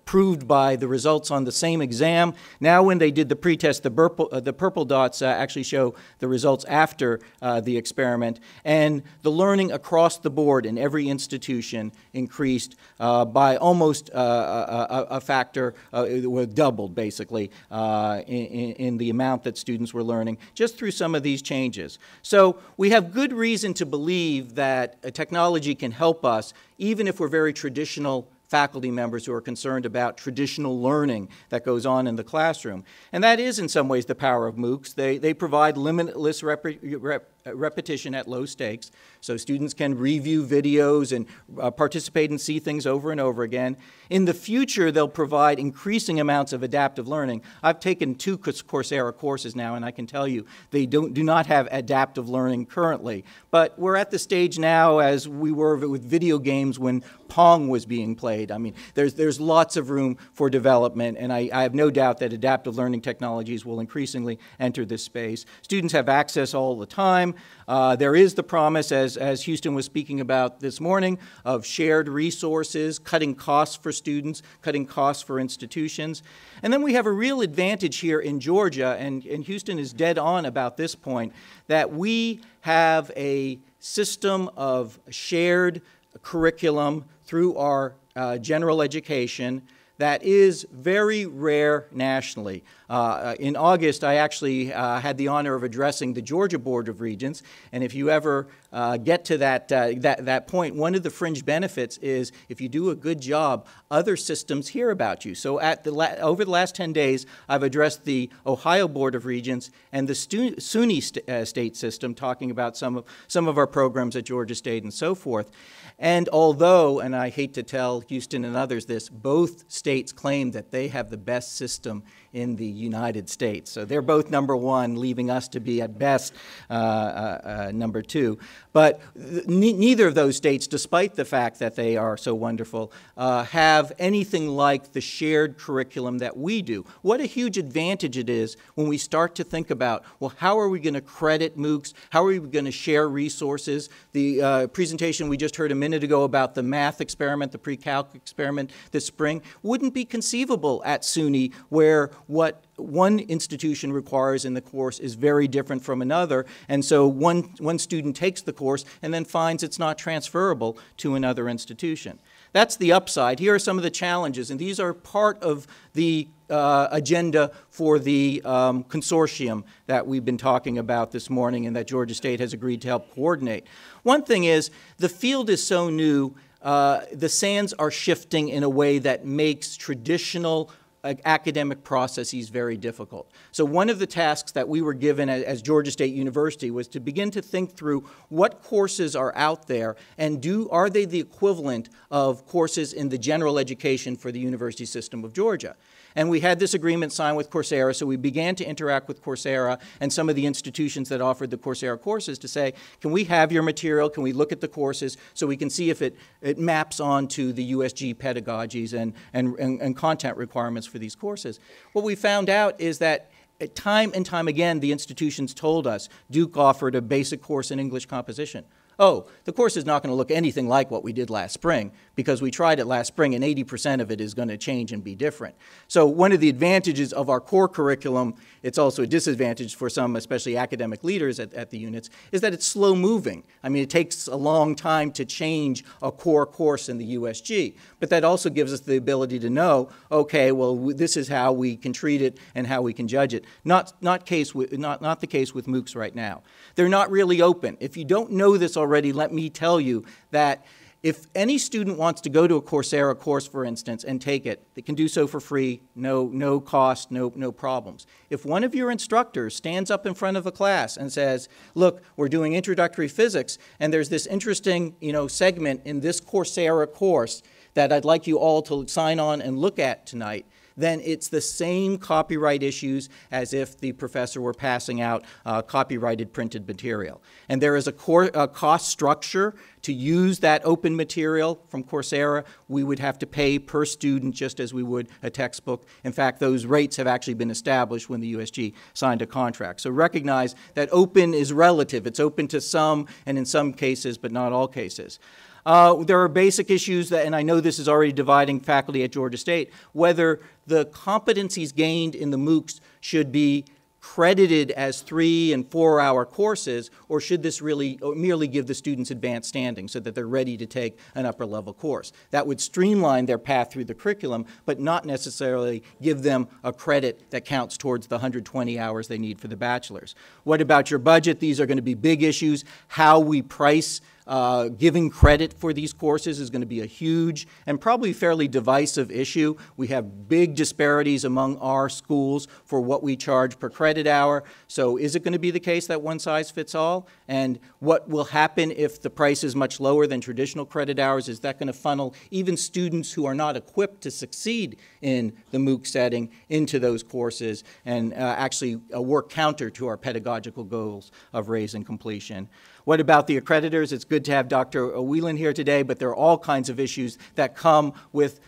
proved by the results on the same exam. Now when they did the pretest, the purple dots actually show the results after the experiment, and the learning across the board in every institution increased by almost a factor, doubled basically, in the amount that students were learning just through some of these changes. So we have good reason to believe that technology can help us, even if we're very traditional faculty members who are concerned about traditional learning that goes on in the classroom. And that is in some ways the power of MOOCs. They provide limitless repetition at low stakes, so students can review videos and participate and see things over and over again. In the future, they'll provide increasing amounts of adaptive learning. I've taken 2 Coursera courses now, and I can tell you they do not have adaptive learning currently. But we're at the stage now, as we were with video games when Pong was being played. I mean, there's lots of room for development, and I have no doubt that adaptive learning technologies will increasingly enter this space. Students have access all the time. time. There is the promise, as Houston was speaking about this morning, of shared resources, cutting costs for students, cutting costs for institutions. And then we have a real advantage here in Georgia, and Houston is dead on about this point, that we have a system of shared curriculum through our general education that is very rare nationally. In August, I actually had the honor of addressing the Georgia Board of Regents, and if you ever get to that point, one of the fringe benefits is if you do a good job, other systems hear about you. So over the last 10 days, I've addressed the Ohio Board of Regents and the SUNY state system, talking about some of our programs at Georgia State and so forth. And although, and I hate to tell Houston and others this, both states claim that they have the best system in the United States. So they're both number one, leaving us to be at best number two. But neither of those states, despite the fact that they are so wonderful, have anything like the shared curriculum that we do. What a huge advantage it is when we start to think about, well, how are we going to credit MOOCs? How are we going to share resources? The presentation we just heard a minute ago about the math experiment, the pre-calc experiment this spring, wouldn't be conceivable at SUNY, where what one institution requires in the course is very different from another, and so one student takes the course and then finds it's not transferable to another institution. That's the upside. Here are some of the challenges, and these are part of the agenda for the consortium that we've been talking about this morning and that Georgia State has agreed to help coordinate. One thing is, the field is so new, the sands are shifting in a way that makes traditional academic processes very difficult. So one of the tasks that we were given as Georgia State University was to begin to think through what courses are out there and are they the equivalent of courses in the general education for the university system of Georgia. And we had this agreement signed with Coursera, so we began to interact with Coursera and some of the institutions that offered the Coursera courses to say, can we have your material, can we look at the courses so we can see if it maps onto the USG pedagogies and content requirements for these courses. What we found out is that time and time again, the institutions told us, Duke offered a basic course in English composition. Oh, the course is not going to look anything like what we did last spring because we tried it last spring and 80% of it is going to change and be different. So one of the advantages of our core curriculum, it's also a disadvantage for some, especially academic leaders at the units, is that it's slow moving. I mean, it takes a long time to change a core course in the USG, but that also gives us the ability to know, okay, well, this is how we can treat it and how we can judge it. Not the case with MOOCs right now. They're not really open. If you don't know this already, let me tell you that if any student wants to go to a Coursera course, for instance, and take it, they can do so for free, no cost, no problems. If one of your instructors stands up in front of a class and says, look, we're doing introductory physics, and there's this interesting segment in this Coursera course that I'd like you all to sign on and look at tonight, then it's the same copyright issues as if the professor were passing out copyrighted printed material. And there is a cost structure to use that open material from Coursera. We would have to pay per student just as we would a textbook. In fact, those rates have actually been established when the USG signed a contract. So recognize that open is relative. It's open to some, and in some cases, but not all cases. There are basic issues, and I know this is already dividing faculty at Georgia State, whether the competencies gained in the MOOCs should be credited as 3- and 4-hour courses, or should this really merely give the students advanced standing so that they're ready to take an upper-level course? That would streamline their path through the curriculum, but not necessarily give them a credit that counts towards the 120 hours they need for the bachelor's. What about your budget? These are going to be big issues. How we price giving credit for these courses is going to be a huge and probably fairly divisive issue. We have big disparities among our schools for what we charge per credit hour. So is it going to be the case that one size fits all? And what will happen if the price is much lower than traditional credit hours? Is that going to funnel even students who are not equipped to succeed in the MOOC setting into those courses and actually work counter to our pedagogical goals of raising completion? What about the accreditors? It's good to have Dr. Whelan here today, but there are all kinds of issues that come with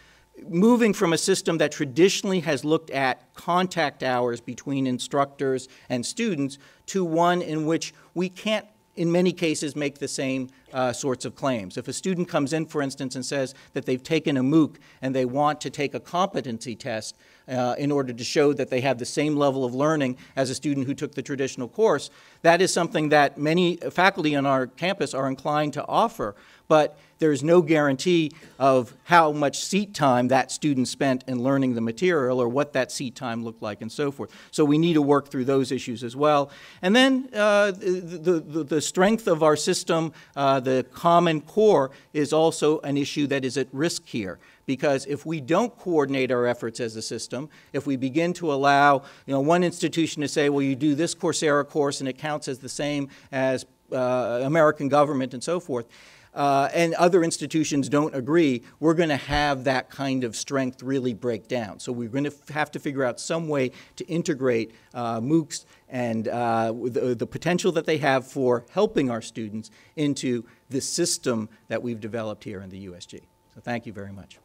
moving from a system that traditionally has looked at contact hours between instructors and students to one in which we can't in many cases make the same sorts of claims. If a student comes in, for instance, and says that they've taken a MOOC and they want to take a competency test in order to show that they have the same level of learning as a student who took the traditional course, that is something that many faculty on our campus are inclined to offer, but there's no guarantee of how much seat time that student spent in learning the material or what that seat time looked like and so forth. So we need to work through those issues as well. And then the strength of our system, the Common Core, is also an issue that is at risk here. Because if we don't coordinate our efforts as a system, if we begin to allow one institution to say, well, you do this Coursera course and it counts as the same as American government and so forth, and other institutions don't agree, we're going to have that kind of strength really break down. So we're going to have to figure out some way to integrate MOOCs and the potential that they have for helping our students into the system that we've developed here in the USG. So thank you very much.